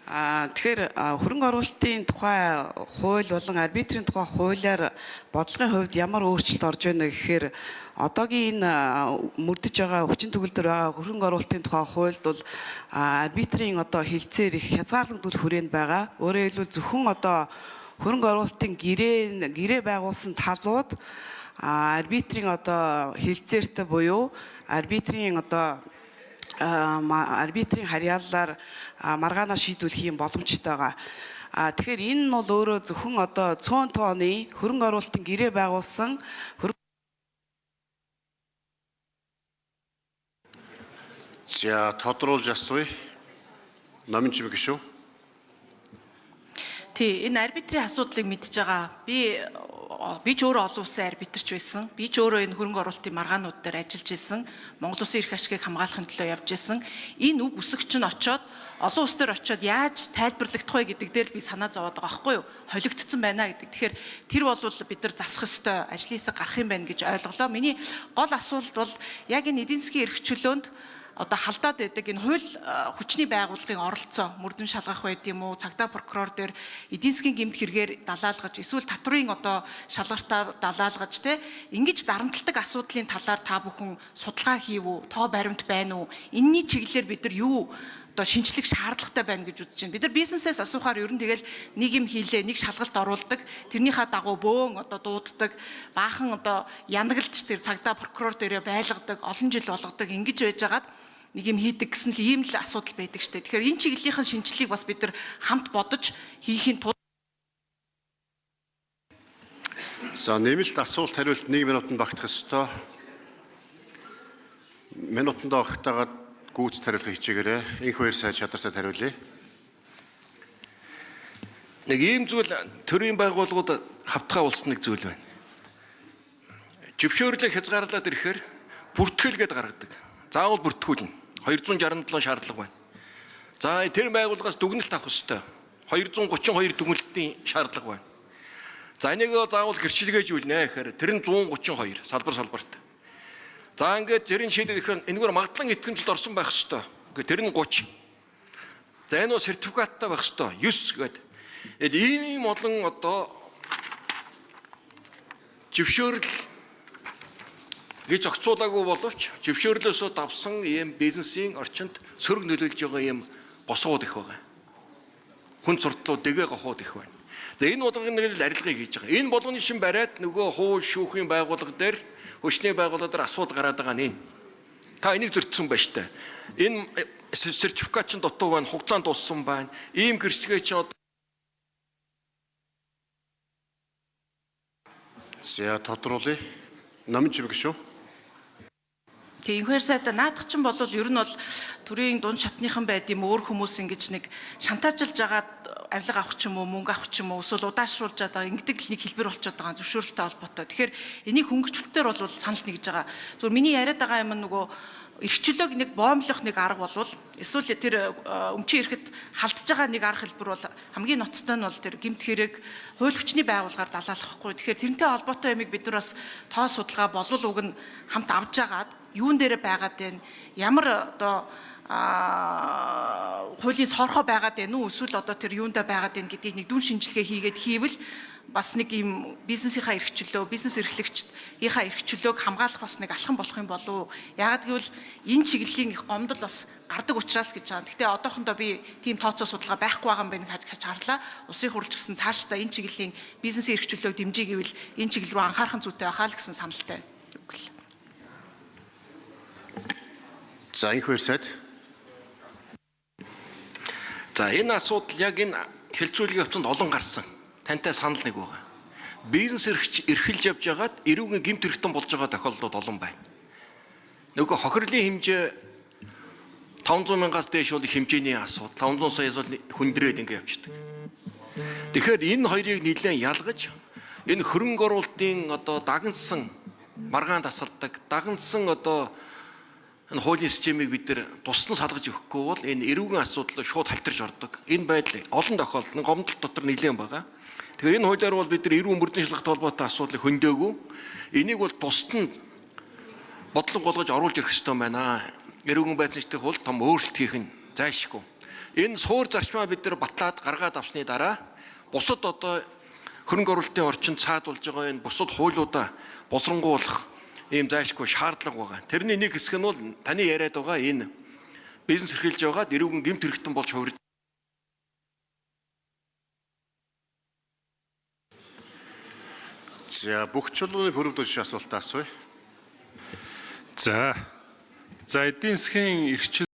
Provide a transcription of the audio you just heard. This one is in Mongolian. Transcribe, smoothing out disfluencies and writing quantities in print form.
Тэгэхээр хөрөнгө оруулалтын тухай хууль болон арбитрийн тухай хуулиар бодлогын хувьд ямар өөрчлөлт орж байна гэхээр одоогийн энэ мөрдөж байгаа хүчин төгөлдөр байгаа хөрөнгө оруулалтын тухай хуульд бол арбитрийн одоо хилцээр их хязгаарлагдвал хүрээнд байгаа. Өөрөөр хэлбэл зөвхөн одоо хөрөнгө оруулалтын гэрээ байгуулсан талууд арбитрийн одоо хилцээртэй буюу арбитрийн одоо арбитрийн харьяаллаар маргаанаа шийдвэрлэх юм боломжтой байгаа. Тэгэхээр энэ нь бол өөрөө зөвхөн одоо 100 тонны хөрөнгө оруулалтын гэрээ байгуулсан За тодруулж асууя. Номын чимэг шүү. Тий, энэ арбитрийн асуудлыг мэдж байгаа. Би ч өөрөө олон улсын арбитрч байсан. Би ч өөрөө энэ хөрөнгө оруулалтын маргаанууд дээр ажиллаж байсан. Монгол улсын эрх ашигыг хамгаалахын төлөө явж байсан. Энэ үг үсэгч нь очоод олон улс төр очоод яаж тайлбарлагдах вэ гэдэг дээр л би санаа зовоод байгаа байхгүй юу? Холигдсон байна гэдэг. Тэгэхээр тэр бол бид нар засах ёстой, ажлын хэсэг гарах юм байна гэж ойлголоо. Миний гол асуулт бол яг энэ эдийн засгийн эрх чөлөөнд одоо халдаад байдаг энэ хууль хүчний байгууллагын оролцоо мөрдөн шалгах байд юм уу, цагдаа прокурор дээр эдийн засгийн гэмт хэрэгээр далаалгаж эсвэл татврын одоо шалгартаар далаалгаж ингэж дарамтлагдаг асуудлын талаар та бүхэн судалгаа хийв үү, тоо баримт байна уу? Энийний чиглэлээр бид нар юу одоо шинжлэх шаардлагатай байна гэж үзэж байна. Бид нар бизнесээс асуухаар ер нь тэгэл нэг юм хийлээ, нэг шалгалт оруулдаг, тэрнийхээ дагуу бөөн одоо дууддаг, баахан одоо янаглж тэр цагдаа прокурор дээрээ байлгадаг, олон жил болгодог ингэж байжгаад нэг юм хийдэг гэсэн л ийм л асуудал байдаг штэ. Тэгэхээр энэ чиглэлийнхэн шинжилгээг бас бид нар хамт бодож хийхийн тулд. За нэмэлт асуулт хариулт 1 минутанд багтах ёстой. Минутанд огтойгоод гүйцэд хариулахыг хичээгээрэй. Инх хоёр сайд шадар сайд хариулъя. Нэг ийм зүйл төрийн байгууллагууд хавтгай улс нэг зүйл байна. Зөвшөөрлөг хязгаарлаад ирэхээр бүртгэл гэдээ гаргадаг. Заавал бүртгүүлнэ. 267 шаардлага байна. За тэр байгууллагаас дүгнэлт авах ёстой. 232 дүгнэлтийн шаардлага байна. За энийг заавал гэрчлэгээжүүлнэ гэхээр тэр нь 132 салбарт. За ингээд тэрийн шийдэл ирэхээр энэгээр магадлан итгэмжлэлд орсон байх ёстой. Ингээд тэр нь 30. За энэ сертификаттай байх ёстой. 9 гэдэг. Ийм олон одоо зөвшөөрөл гэж огцуулаагүй боловч зөвшөөрлөөсөө давсан ийм бизнесийн орчинд сөрөг нөлөөлж байгаа ийм босгууд их байгаа. Хүн суртлууд дэгээ гохоод их байна. За энэ болгоны нэг л арилгыг хийж байгаа. Энэ болгоны шин бариад нөгөө хууль шүүхийн байгууллага дээр хүчний байгууллага дээр асуудал гараад байгаа нь энэ. Та энийг зөрчсөн байна штэ. Энэ сертификат чинь дутуу байна, хугацаанд дууссан байна. Ийм гэрчлэгээ чинь За тодруулъя. Номын чимэг шүү. Тэгвэр сайда наадах чинь бол ер нь бол төрийн дунд шатныхан байд юм өөр хүмүүс ингэж нэг шантаажлж агаад авилга авах ч юм уу, мөнгө авах ч юм уу, эсвэл удаашруулж байгаа ингэдэг л нэг хэлбэр болчиход байгаа зөвшөөрлөлтөй холбоотой. Тэгэхээр энийг хөнгөчлөлтөөр бол санал нэгж байгаа. Зөвхөн миний яриад байгаа юм нөгөө эрхчлөөг нэг боомлох нэг арга болвол эсвэл тэр өмчийн эрхэд халдж байгаа нэг арга хэлбэр бол хамгийн ноцтой нь бол тэр гэмт хэрэг хууль хүчний байгууллагаар далаалахгүй. Тэгэхээр тэрнтэй холбоотой ямиг бид нар бас тоо судалгаа болов уг нь хамт авч агаад юун дээр байгаад байна, ямар одоо хуулийн цорхоо байгаад байна уу, эсвэл одоо тэр юундаа байгаад байна гэдгийг нэг дүн шинжилгээ хийгээд хийвэл бас нэг юм бизнесийнхаа эрх чөлөө, бизнес эрхлэгчдийнхаа эрх чөлөөг хамгаалах бас нэг алхам болох юм болов уу? Яагаад гэвэл энэ чиглэлийн их гомдол бас гардаг учраас гэж байгаа. Гэхдээ одоохондоо би тийм тооцоо судалгаа байхгүй байгаа юм байна гэж харлаа. Улсын хурлч гэсэн цаашдаа энэ чиглэлийн бизнесийн эрх чөлөөг дэмжиж гэвэл энэ чиглэл рүү анхаарах зүйтэй байхаа л гэсэн саналтай. За инх хоёр сайд. За энэ асуудал яг энэ хэлцүүлгийн явцанд олон гарсан. Тантай санал нэг байгаа. Бизнес эрхэлж явж байгаад эрүүгийн гэмт хэрэгтэн болж байгаа тохиолдлууд олон байна. Нөгөө хохирлын хэмжээ 500 мянгаас дээш бол хэмжээний асуудал, 500 саяас бол хүндрээд ингэ явчихдаг. Тэгэхээр энэ хоёрыг нэлээд ялгаж энэ хөрөнгө оруулалтын одоо дагнсан маргаан тасалдаг, дагнсан одоо энэ хуулийн системийг бид нар тусдан салгаж өгөхгүй бол энэ эрүүгийн асуудал шууд халтарч ордог. Энэ байдал олон тохиолдолд гомдол дотор нэлээд байгаа. Тэгэхээр энэ хуулиар бол бид нар эрүүн мөрдөн шалгалт холбоотой асуудлыг хөндөөгүй. Энийг бол тусдан бодлого болгож оруулж ирэх ёстой байна. Эрүүгийн байцаагчдын хувьд том өөрчлөлт хийх нь зайлшгүй. Энэ суур зарчмаа бид нар батлаад гаргаад авсны дараа бусад одоо хөрөнгө оруулалтын орчинд цаадулж байгаа энэ бусад хуулиудаа боловсронгуулах ийм зайлшгүй шаардлага байгаа. Тэрний нэг хэсэг нь бол таны яриад байгаа энэ бизнес эрхэлж байгаад эрүүгэн гэмт хэрэгтэн болж хувирж. За бүх чулууны хөрөвдөж асуултаа асууя. За эдийн засгийн эрхчлэл